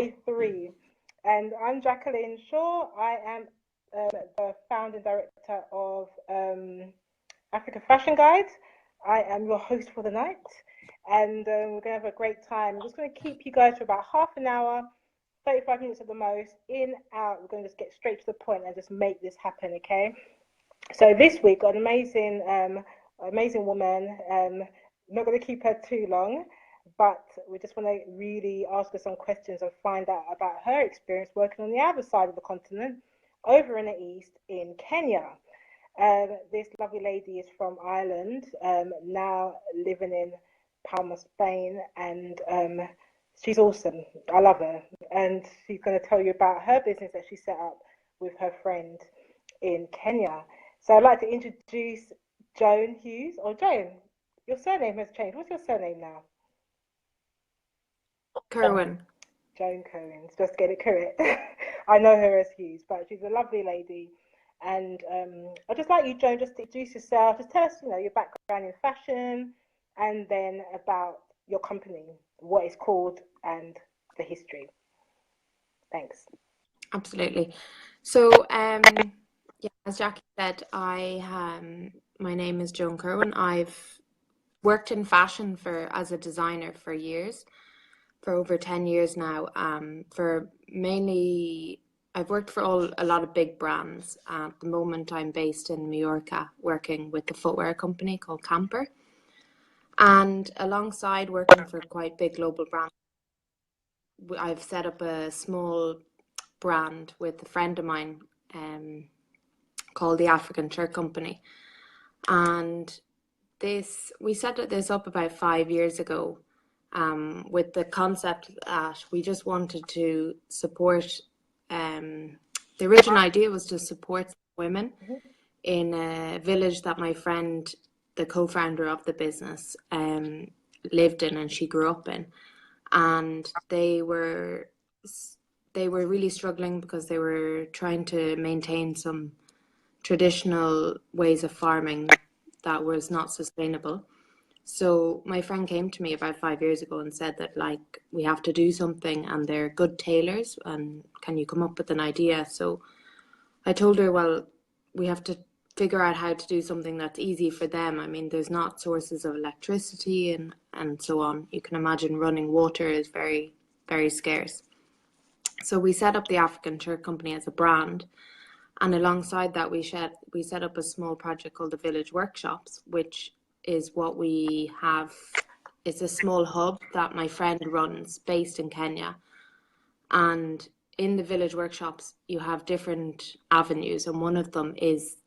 day 3. And I'm Jacqueline Shaw. I am the founding director of Africa Fashion Guide. I am your host for the night, and we're going to have a great time. I'm just going to keep you guys for about half an hour, 35 minutes at the most, in, out. We're going to just get straight to the point and just make this happen, okay? So this week, got an amazing woman. Not going to keep her too long, but we just want to really ask her some questions and find out about her experience working on the other side of the continent, over in the east in Kenya. This lovely lady is from Ireland, now living in Palma, Spain, and she's awesome. I love her, and she's going to tell you about her business that she set up with her friend in Kenya. So I'd like to introduce Joan Hughes. Or Joan, your surname has changed. What's your surname now? Kerwin. Joan Cohen, just get it correct. I know her as Hughes, but she's a lovely lady. And I'd just like you, Joan, just to introduce yourself. Just tell us, your background in fashion, and then about your company, what it's called, and the history. Thanks. Absolutely. So, yeah, as Jackie said, my name is Joan Kerwin. I've worked in fashion as a designer for years, for over 10 years now. I've worked for a lot of big brands. At the moment, I'm based in Mallorca, working with a footwear company called Camper. And alongside working for quite big global brands, I've set up a small brand with a friend of mine called the African Shirt Company. And we set this up about 5 years ago with the concept that we just wanted to support. The original idea was to support women in a village that my friend, the co-founder of the business, lived in and she grew up in. And they were really struggling because they were trying to maintain some traditional ways of farming that was not sustainable. So my friend came to me about 5 years ago and said that, we have to do something, and they're good tailors, and can you come up with an idea? So I told her, well, we have to figure out how to do something that's easy for them. I mean, there's not sources of electricity and so on. You can imagine running water is very, very scarce. So we set up the African Shirt Company as a brand. And alongside that, we set up a small project called the Village Workshops, which is what we have. It's a small hub that my friend runs based in Kenya. And in the Village Workshops, you have different avenues. And one of them is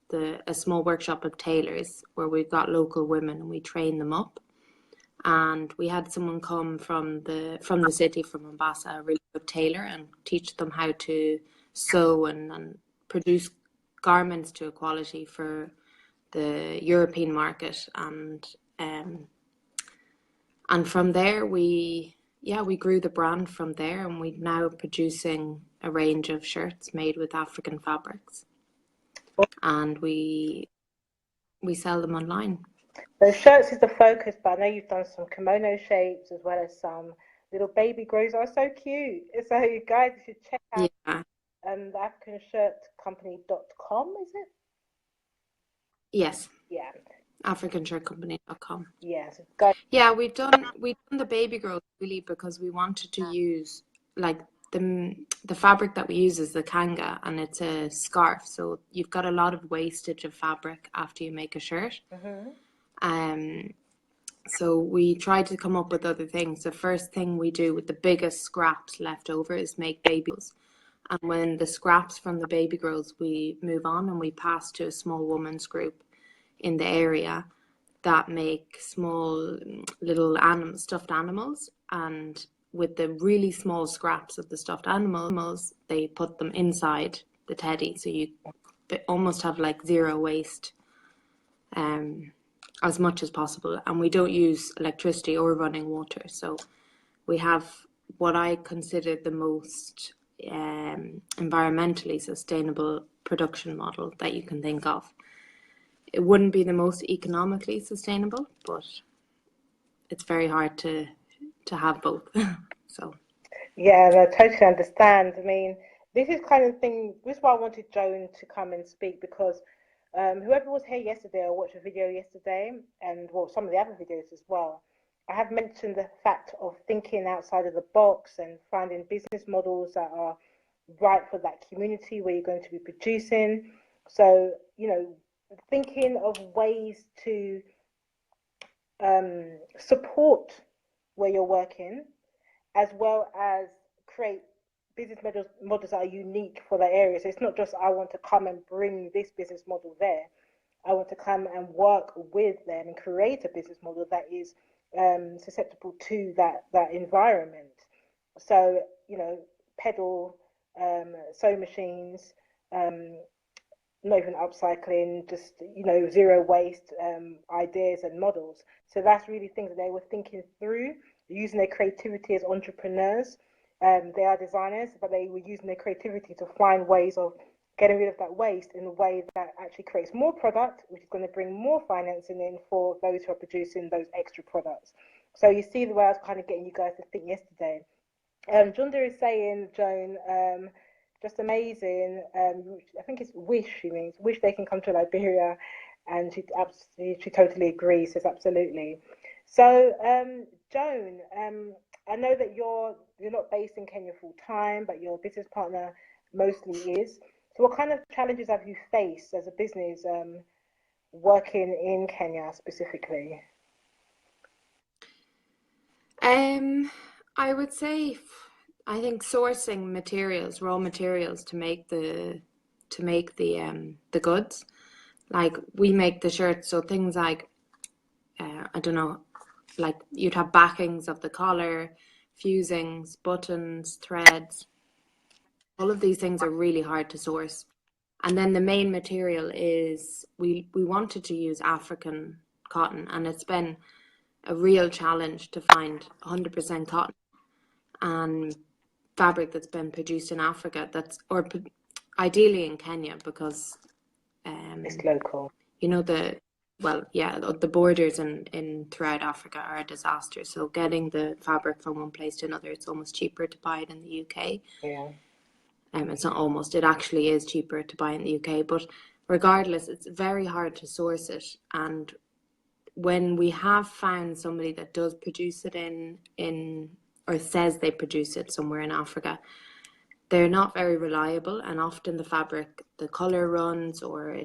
a small workshop of tailors where we've got local women and we train them up. And we had someone come from the city, from Mombasa, a really good tailor, and teach them how to sew and produce garments to a quality for the European market. And from there we grew the brand from there, and we're now producing a range of shirts made with African fabrics, and we sell them online. So shirts is the focus, but I know you've done some kimono shapes as well as some little baby grows. Are so cute. So you guys should check out the AfricanShirtCompany.com, is it? Yes. Yeah. AfricanShirtCompany.com. Yes. Yeah, we've done the baby grows really because we wanted to use the fabric that we use is the kanga, and it's a scarf, so you've got a lot of wastage of fabric after you make a shirt. So we tried to come up with other things. The first thing we do with the biggest scraps left over is make baby grows. And when the scraps from the baby grows, we move on and we pass to a small women's group in the area that make small little stuffed animals. And with the really small scraps of the stuffed animals, they put them inside the teddy. So you almost have zero waste, as much as possible. And we don't use electricity or running water. So we have what I consider the most environmentally sustainable production model that you can think of. It wouldn't be the most economically sustainable, but it's very hard to have both. Yeah, and I totally understand. I mean, this is kind of thing. This is why I wanted Joan to come and speak because whoever was here yesterday or watched a video yesterday, and well, some of the other videos as well, I have mentioned the fact of thinking outside of the box and finding business models that are right for that community where you're going to be producing. So, thinking of ways to support where you're working as well as create business models that are unique for that area. So it's not just I want to come and bring this business model there. I want to come and work with them and create a business model that is susceptible to that environment. So pedal, sewing machines, um, not even upcycling, just zero waste ideas and models. So that's really things that they were thinking through, using their creativity as entrepreneurs. They are designers, but they were using their creativity to find ways of getting rid of that waste in a way that actually creates more product, which is going to bring more financing in for those who are producing those extra products. So you see the way I was kind of getting you guys to think yesterday. Junda is saying, Joan, just amazing. I think it's wish, she means, wish they can come to Liberia. And she totally agrees, says absolutely. So, Joan, I know that you're not based in Kenya full time, but your business partner mostly is. So, what kind of challenges have you faced as a business working in Kenya specifically? Um, I would say, I think sourcing materials, raw materials to make the goods. Like we make the shirts, so things like I don't know, like you'd have backings of the collar, fusings, buttons, threads. All of these things are really hard to source. And then the main material is we wanted to use African cotton, and it's been a real challenge to find 100% cotton and fabric that's been produced in Africa ideally in Kenya because It's um, local. you know the borders in throughout Africa are a disaster. So getting the fabric from one place to another, it's almost cheaper to buy it in the UK. Yeah. It's not almost, it actually is cheaper to buy in the UK, but regardless, it's very hard to source it. And when we have found somebody that does produce it in or says they produce it somewhere in Africa, they're not very reliable, and often the fabric, the color runs, or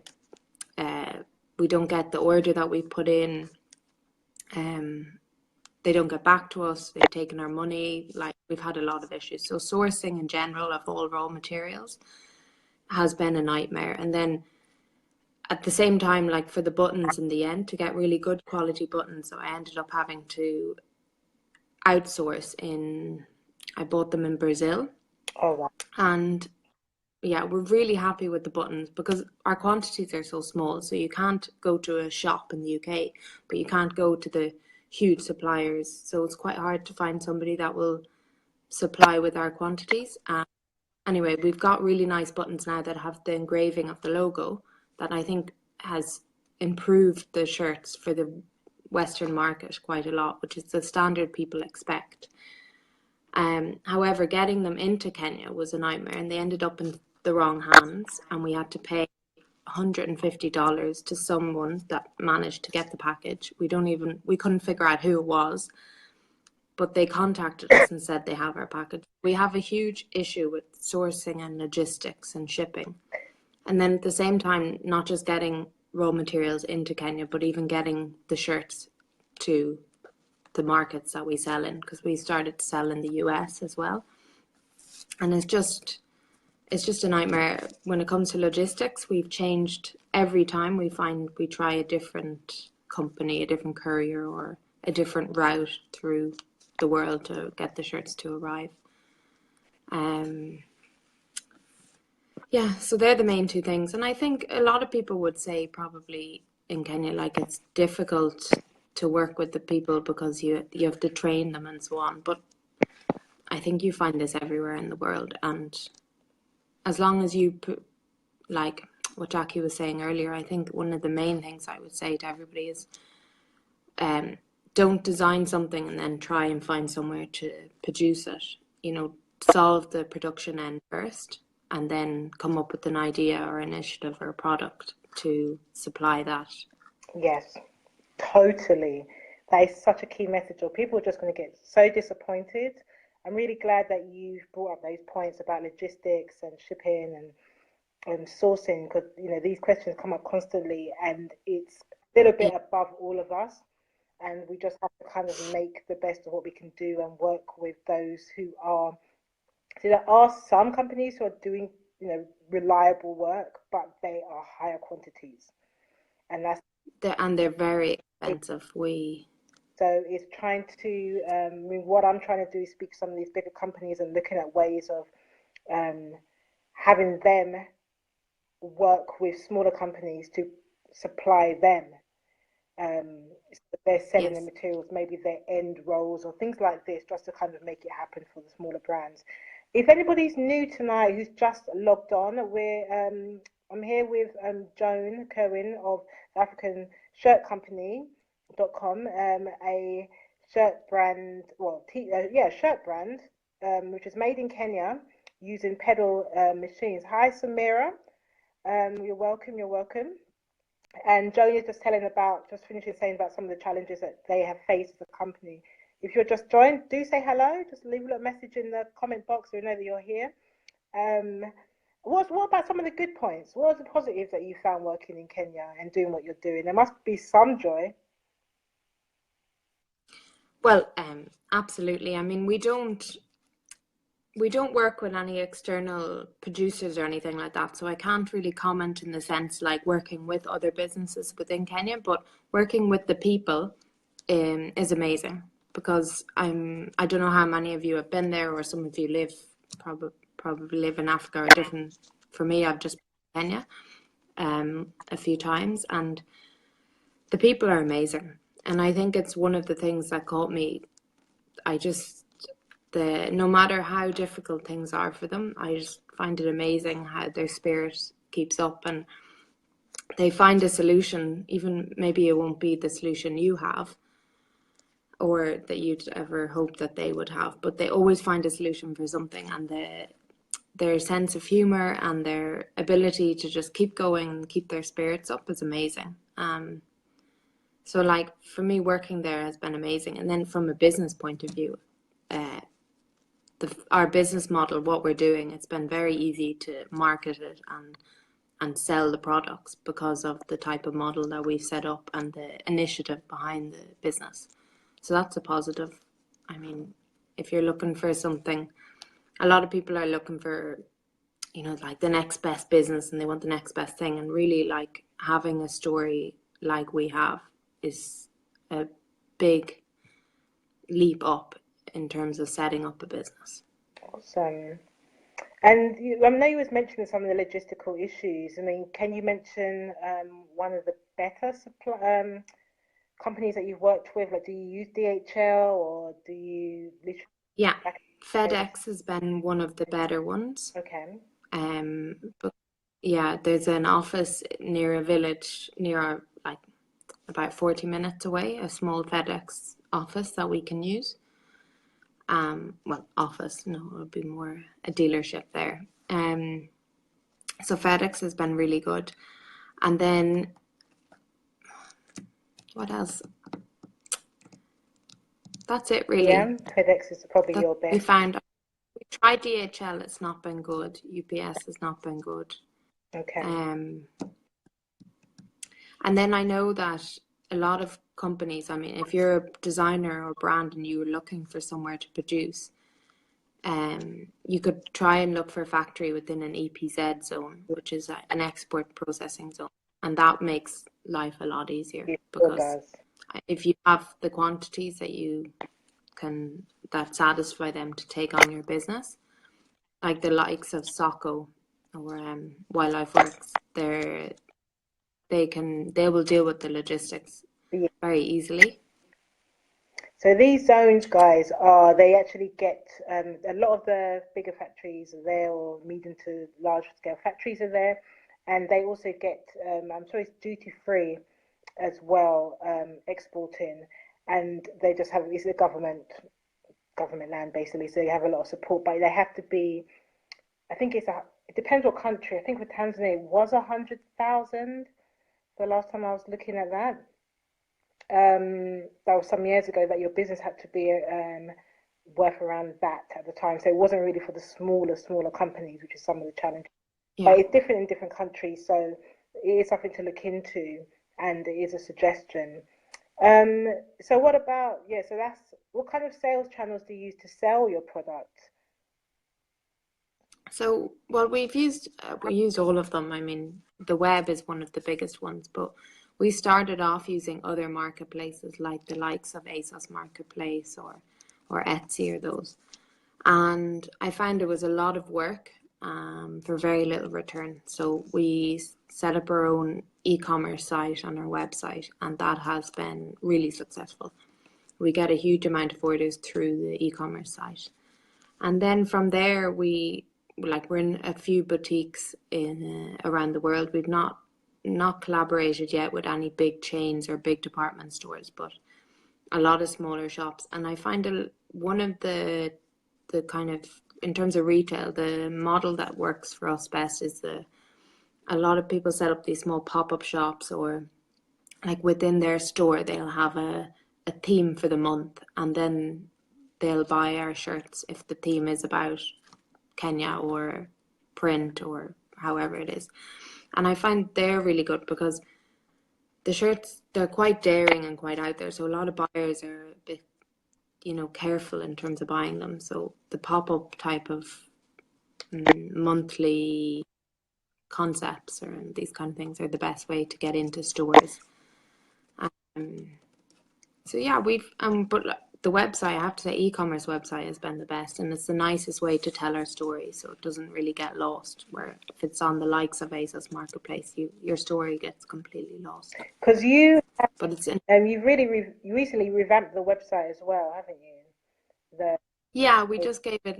we don't get the order that we put in. They don't get back to us. They've taken our money. Like we've had a lot of issues. So sourcing in general of all raw materials has been a nightmare. And then at the same time, like for the buttons in the end, to get really good quality buttons, so I ended up having to outsource I bought them in Brazil. Oh, wow. And yeah, we're really happy with the buttons because our quantities are so small. So you can't go to a shop in the UK, but you can't go to the huge suppliers. So it's quite hard to find somebody that will supply with our quantities. Anyway, we've got really nice buttons now that have the engraving of the logo that I think has improved the shirts for the Western market quite a lot, which is the standard people expect. However, getting them into Kenya was a nightmare, and they ended up in the wrong hands, and we had to pay $150 to someone that managed to get the package. We couldn't figure out who it was, but they contacted us and said they have our package. We have a huge issue with sourcing and logistics and shipping. And then at the same time, not just getting raw materials into Kenya, but even getting the shirts to the markets that we sell in, because we started to sell in the US as well. And it's just a nightmare. When it comes to logistics, we've changed every time we try a different company, a different courier, or a different route through the world to get the shirts to arrive. Yeah, so they're the main two things. And I think a lot of people would say probably in Kenya, like it's difficult to work with the people because you have to train them and so on. But I think you find this everywhere in the world. And as long as you put, like what Jackie was saying earlier, I think one of the main things I would say to everybody is don't design something and then try and find somewhere to produce it. solve the production end first and then come up with an idea or initiative or a product to supply that. Yes, totally. That is such a key message, or people are just going to get so disappointed. I'm really glad that you've brought up those points about logistics and shipping and sourcing, because these questions come up constantly, and it's a little bit above all of us, and we just have to kind of make the best of what we can do and work with those who are. So there are some companies who are doing reliable work, but they are higher quantities, and they're very expensive. So it's trying to, what I'm trying to do is speak to some of these bigger companies and looking at ways of having them work with smaller companies to supply them. So they're selling the materials, maybe their end rolls or things like this, just to kind of make it happen for the smaller brands. If anybody's new tonight who's just logged on, I'm here with Joan Kerwin of the African Shirt Company.com, a shirt brand, shirt brand, which is made in Kenya using pedal machines. Hi, Samira. You're welcome. You're welcome. And Joan is just finishing saying about some of the challenges that they have faced as a company. If you're just joined, do say hello. Just leave a little message in the comment box so we know that you're here. What about some of the good points? What are the positives that you found working in Kenya and doing what you're doing? There must be some joy. Well, absolutely. I mean, we don't work with any external producers or anything like that, so I can't really comment in the sense like working with other businesses within Kenya, but working with the people is amazing, because I don't know how many of you have been there, or some of you probably live in Africa or different. For me, I've just been in Kenya a few times, and the people are amazing. And I think it's one of the things that caught me. No matter how difficult things are for them, I just find it amazing how their spirit keeps up, and they find a solution. Even maybe it won't be the solution you have or that you'd ever hope that they would have, but they always find a solution for something, and their sense of humor and their ability to just keep going and keep their spirits up is amazing. So like for me, working there has been amazing. And then from a business point of view, our business model, what we're doing, it's been very easy to market it and sell the products because of the type of model that we've set up and the initiative behind the business. So that's a positive. I mean, if you're looking for something, a lot of people are looking for, like the next best business, and they want the next best thing. And really, like, having a story like we have is a big leap up in terms of setting up a business. Awesome. And I know you was mentioning some of the logistical issues. I mean, can you mention one of the better companies that you've worked with? Like, do you use DHL, or do you literally? Yeah, FedEx has been one of the better ones. Okay. But yeah, there's an office near a village about 40 minutes away, a small FedEx office that we can use. Office, no, it would be more a dealership there. So FedEx has been really good. And then what else? That's it, really. Yeah, FedEx is probably your best. We tried DHL, it's not been good. UPS has not been good. Okay. And then I know that a lot of companies, I mean, if you're a designer or brand and you're looking for somewhere to produce, you could try and look for a factory within an EPZ zone, which is an export processing zone. And that makes life a lot easier, because if you have the quantities that satisfy them to take on your business, like the likes of Socko or Wildlife Works, they will deal with the logistics very easily. So these zones, guys, they actually get a lot of the bigger factories are there, or medium to large scale factories are there, and they also get I'm sorry, it's duty free as well, exporting, and they just have, it's a government government land basically, so you have a lot of support, but they have to be. I think it depends what country. I think for Tanzania it was 100,000. The last time I was looking at that, that was some years ago. That your business had to be worth around that at the time. So it wasn't really for the smaller companies, which is some of the challenges. Yeah. But it's different in different countries, so it is something to look into, and it is a suggestion. So what about, yeah, so that's, what kind of sales channels do you use to sell your product? So, well, we used all of them. I mean, the web is one of the biggest ones, but we started off using other marketplaces like the likes of ASOS Marketplace or Etsy or those. And I found it was a lot of work for very little return. So we set up our own e-commerce site on our website, and that has been really successful. We get a huge amount of orders through the e-commerce site. And then from there, we're in a few boutiques in around the world. We've not collaborated yet with any big chains or big department stores, but a lot of smaller shops. And I find one of the kind of, in terms of retail, the model that works for us best is a lot of people set up these small pop-up shops, or like within their store they'll have a theme for the month, and then they'll buy our shirts if the theme is about Kenya or print or however it is. And I find they're really good because the shirts, they're quite daring and quite out there, so a lot of buyers are a bit, careful in terms of buying them. So the pop-up type of monthly concepts or these kind of things are the best way to get into stores. So yeah, but the website, I have to say, e-commerce website has been the best, and it's the nicest way to tell our story, so it doesn't really get lost. Where if it's on the likes of ASOS Marketplace, your story gets completely lost. Because but it's you've really you recently revamped the website as well, haven't you? Yeah, we just gave it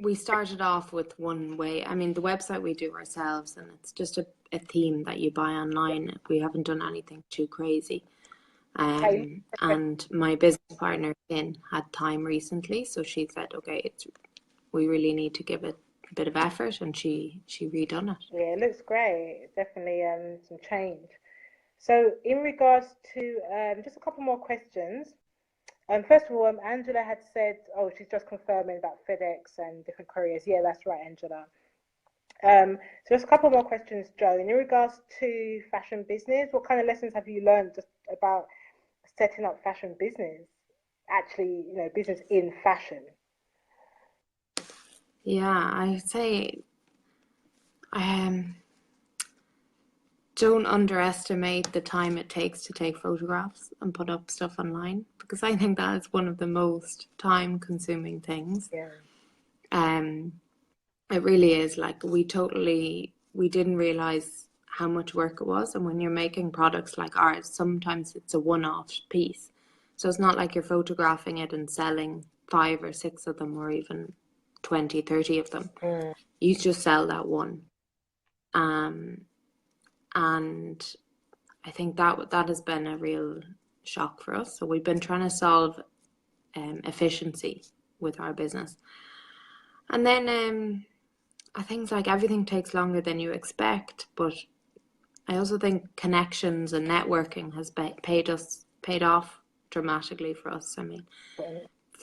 we started off with one way. I mean, the website we do ourselves, and it's just a theme that you buy online. We haven't done anything too crazy. And my business partner, Finn, had time recently, so she said, okay, we really need to give it a bit of effort, and she redone it. Yeah, it looks great. Definitely some change. So in regards to just a couple more questions. First of all, Angela had said, oh, she's just confirming about FedEx and different couriers. Yeah, that's right, Angela. So just a couple more questions, Joe. In regards to fashion business, what kind of lessons have you learned just about setting up fashion business? Actually, business in fashion. Yeah, I'd say don't underestimate the time it takes to take photographs and put up stuff online, because I think that is one of the most time-consuming things. Yeah. It really is. Like we didn't realize how much work it was, and when you're making products like ours, sometimes it's a one-off piece. So it's not like you're photographing it and selling 5 or 6 of them, or even 20, 30 of them. You just sell that one. And I think that has been a real shock for us. So we've been trying to solve efficiency with our business. And then I think like everything takes longer than you expect, but I also think connections and networking has paid off dramatically for us. I mean,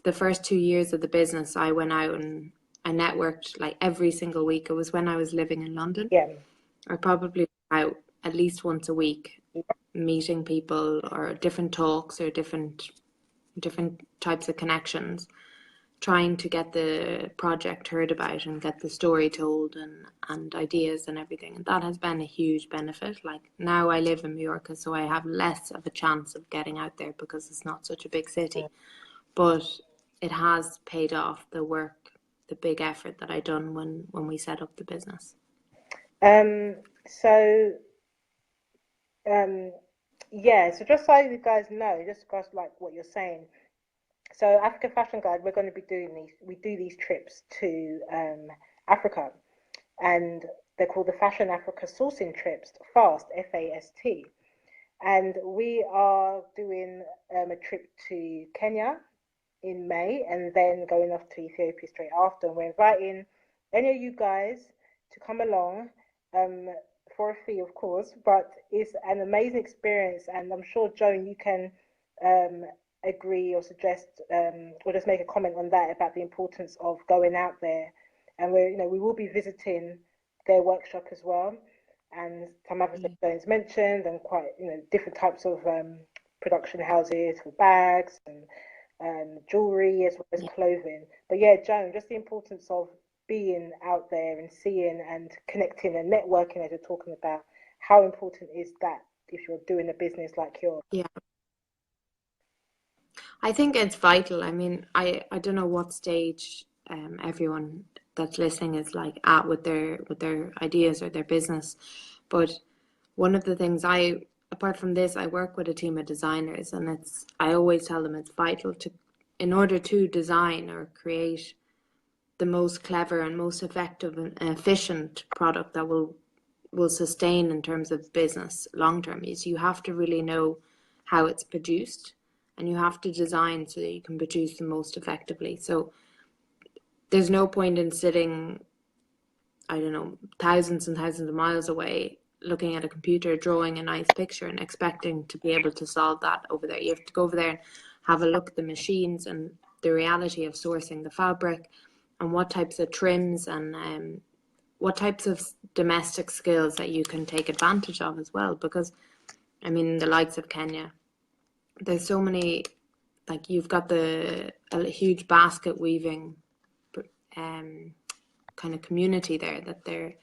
the first 2 years of the business, I went out and I networked like every single week. It was when I was living in London. Yeah. I probably went out at least once a week, meeting people or different talks or different types of connections, trying to get the project heard about and get the story told and ideas and everything. And that has been a huge benefit. Like now I live in Mallorca, so I have less of a chance of getting out there because it's not such a big city. But it has paid off, the work, the big effort that I done when we set up the business. Yeah, so just so you guys know, just because like what you're saying. So Africa Fashion Guide, we're going to be we do these trips to Africa, and they're called the Fashion Africa Sourcing Trips, FAST, FAST. And we are doing a trip to Kenya in May, and then going off to Ethiopia straight after. And we're inviting any of you guys to come along, for a fee, of course, but it's an amazing experience. And I'm sure, Joan, you can um, agree or suggest, or just make a comment on that about the importance of going out there. And we will be visiting their workshop as well, and some others that Joan's mentioned, and quite, different types of production houses for bags and jewelry as well as clothing. But yeah, Joan, just the importance of being out there and seeing and connecting and networking, as you're talking about. How important is that if you're doing a business like yours? Yeah, I think it's vital. I mean, I don't know what stage everyone that's listening is like at with their ideas or their business, but one of the things apart from this, I work with a team of designers, and I always tell them it's vital in order to design or create the most clever and most effective and efficient product that will sustain in terms of business long term, is you have to really know how it's produced, and you have to design so that you can produce the most effectively. So there's no point in sitting, I don't know, thousands and thousands of miles away looking at a computer, drawing a nice picture and expecting to be able to solve that over there. You have to go over there and have a look at the machines and the reality of sourcing the fabric, and what types of trims and what types of domestic skills that you can take advantage of as well. Because, I mean, the likes of Kenya, there's so many, like you've got a huge basket weaving kind of community there, that there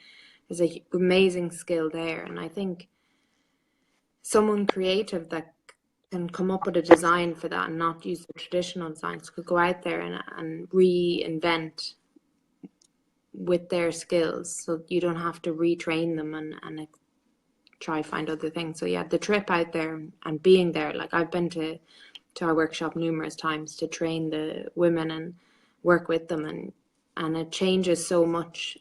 is a amazing skill there. And I think someone creative that can come up with a design for that and not use the traditional designs could go out there and reinvent with their skills, so you don't have to retrain them and try find other things. So yeah, the trip out there and being there, like I've been to our workshop numerous times to train the women and work with them, and it changes so much.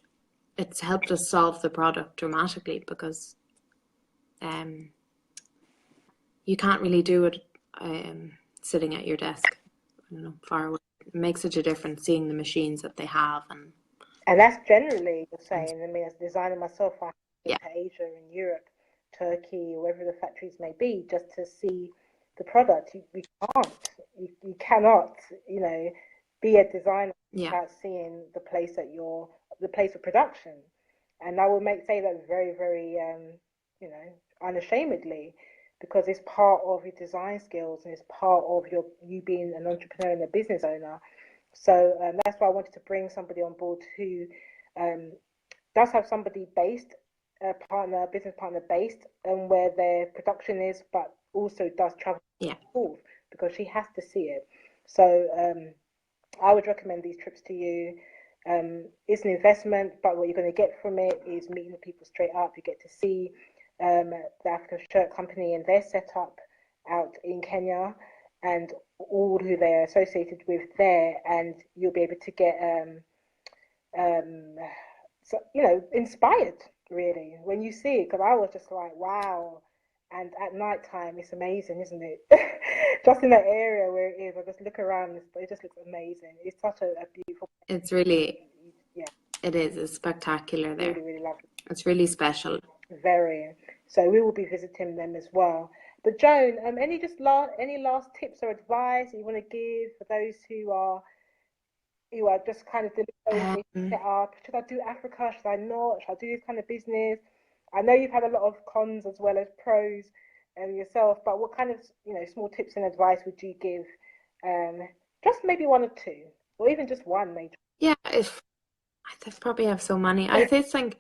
It's helped us solve the product dramatically, because you can't really do it sitting at your desk, I don't know, far away. It makes such a difference seeing the machines that they have. And that's generally you're saying. I mean, as a designer myself, I go to Asia and Europe, Turkey, wherever the factories may be, just to see the product. You cannot, be a designer without seeing the place the place of production. And I will say that very, very, unashamedly, because it's part of your design skills, and it's part of you being an entrepreneur and a business owner. So that's why I wanted to bring somebody on board who does have somebody based, business partner based, where their production is, but also does travel forth, because she has to see it. So I would recommend these trips to you. It's an investment, but what you're going to get from it is meeting the people straight up. You get to see the African Shirt Company and their setup out in Kenya, and all who they're associated with there, and you'll be able to get inspired really when you see it, because I was just like, wow. And at night time it's amazing, isn't it? Just in that area where it is, I just look around, it just looks amazing. It's such a beautiful place. It's really, it is, it's spectacular there. Really, really lovely. It's really special. Very. So we will be visiting them as well. But Joan, any last tips or advice you want to give for those who are just kind of set up? Should I do Africa? Should I not? Should I do this kind of business? I know you've had a lot of cons as well as pros yourself, but what kind of small tips and advice would you give? Just maybe one or two, or even just one, maybe. Yeah, I probably have so many. I just think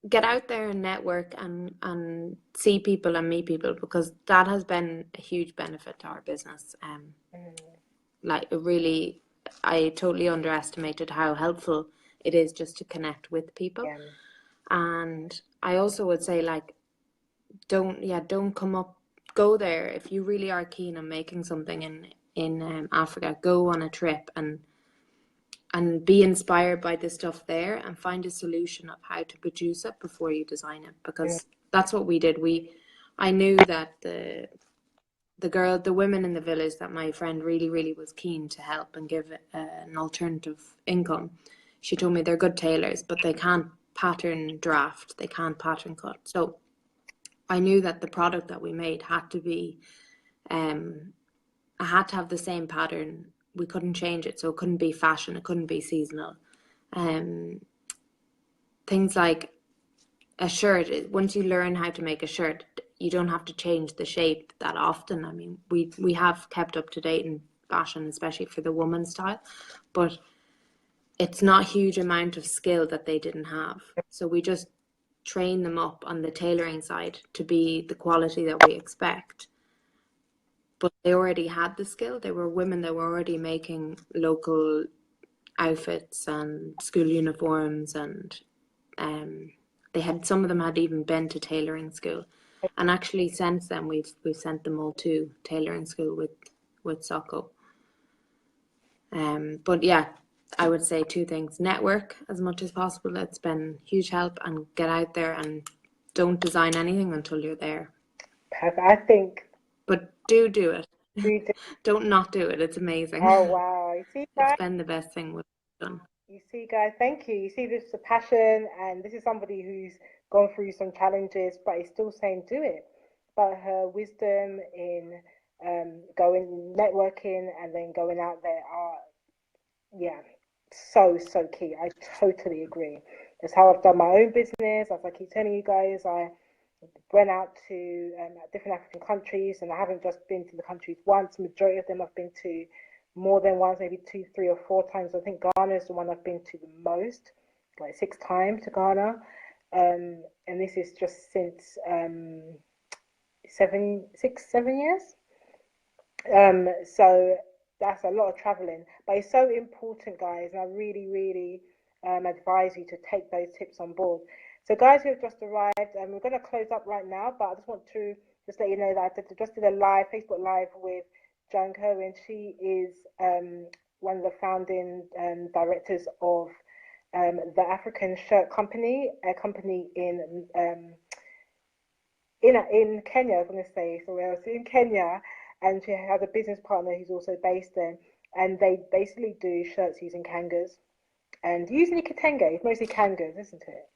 get out there and network and see people and meet people, because that has been a huge benefit to our business. Like really, I totally underestimated how helpful it is just to connect with people. And I also would say, like, don't go there if you really are keen on making something in Africa. Go on a trip and be inspired by the stuff there, and find a solution of how to produce it before you design it, because that's what we did. I knew that the women in the village that my friend really, really was keen to help and give an alternative income, she told me they're good tailors, but they can't pattern draft, they can't pattern cut. So I knew that the product that we made had to be, I had to have the same pattern. We couldn't change it, so it couldn't be fashion, it couldn't be seasonal. Things like a shirt, once you learn how to make a shirt, you don't have to change the shape that often. I mean, we have kept up to date in fashion, especially for the woman style, but it's not a huge amount of skill that they didn't have. So we just train them up on the tailoring side to be the quality that we expect. But they already had the skill. They were women that were already making local outfits and school uniforms, and they had, some of them had even been to tailoring school. And actually since then we've sent them all to tailoring school with Socko. But yeah, I would say two things: network as much as possible. It's been huge help, and get out there and don't design anything until you're there. Perfect. I think. But do it. We do. Don't not do it. It's amazing. Oh wow! You see, guys. It's been the best thing we've done. You see, guys. Thank you. You see, this is a passion, and this is somebody who's gone through some challenges, but is still saying do it. But her wisdom in going networking and then going out there are, yeah, so key. I totally agree. That's how I've done my own business. As I keep telling you guys, I went out to different African countries, and I haven't just been to the countries once. The majority of them I've been to more than once, maybe 2, 3, or 4 times. I think Ghana is the one I've been to the most, like 6 times to Ghana. And this is just since 7 years. So that's a lot of traveling, but it's so important, guys. And I really, really advise you to take those tips on board. So, guys who have just arrived, we're going to close up right now, but I just want to just let you know that I just did a Facebook Live with Joan Cohen. She is one of the founding directors of the African Shirt Company, a company in Kenya. I was going to say somewhere else, in Kenya, and she has a business partner who's also based there, and they basically do shirts using kangas, and usually kitenge. It's mostly kangas, isn't it?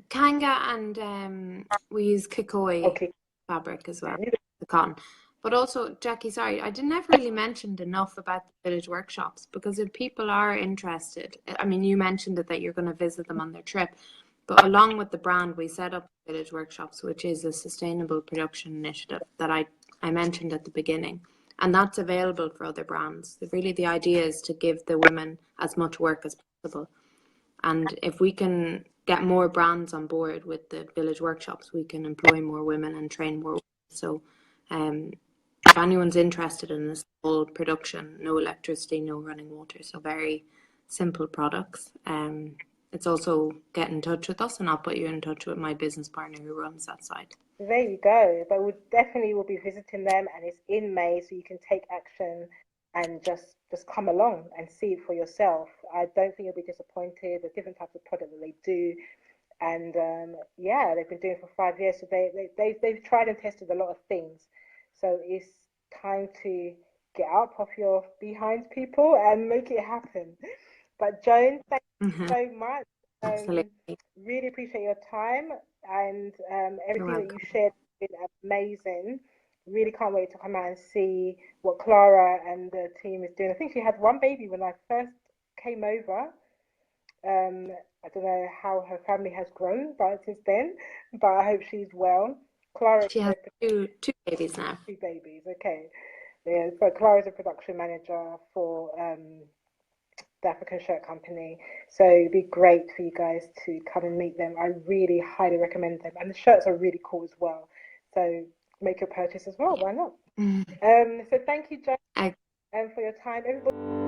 Kanga, and we use kikoi fabric as well, the cotton. But also, Jackie, sorry, I never really mentioned enough about the village workshops, because if people are interested, I mean, you mentioned it that you're going to visit them on their trip, but along with the brand, we set up village workshops, which is a sustainable production initiative that I mentioned at the beginning. And that's available for other brands. Really, the idea is to give the women as much work as possible. And if we can get more brands on board with the village workshops, we can employ more women and train more women. So if anyone's interested in this whole production, no electricity, no running water, so very simple products, it's also get in touch with us, and I'll put you in touch with my business partner who runs that site. There you go. But we definitely will be visiting them, and it's in May, so you can take action and just come along and see it for yourself. I don't think you'll be disappointed. There's different types of product that they do, and yeah, they've been doing it for 5 years, so they've tried and tested a lot of things. So it's time to get up off your behind, people, and make it happen. But Joan, thank you so much. Absolutely. Really appreciate your time, and everything that you shared has been amazing. Really can't wait to come out and see what Clara and the team is doing. I think she had one baby when I first came over. I don't know how her family has grown since then, but I hope she's well. Clara, she has two babies now. 2 babies, okay. Yeah, so Clara is a production manager for the African Shirt Company, so it'd be great for you guys to come and meet them. I really highly recommend them, and the shirts are really cool as well. So make your purchase as well. Why not? So thank you, Joe, for your time, everybody.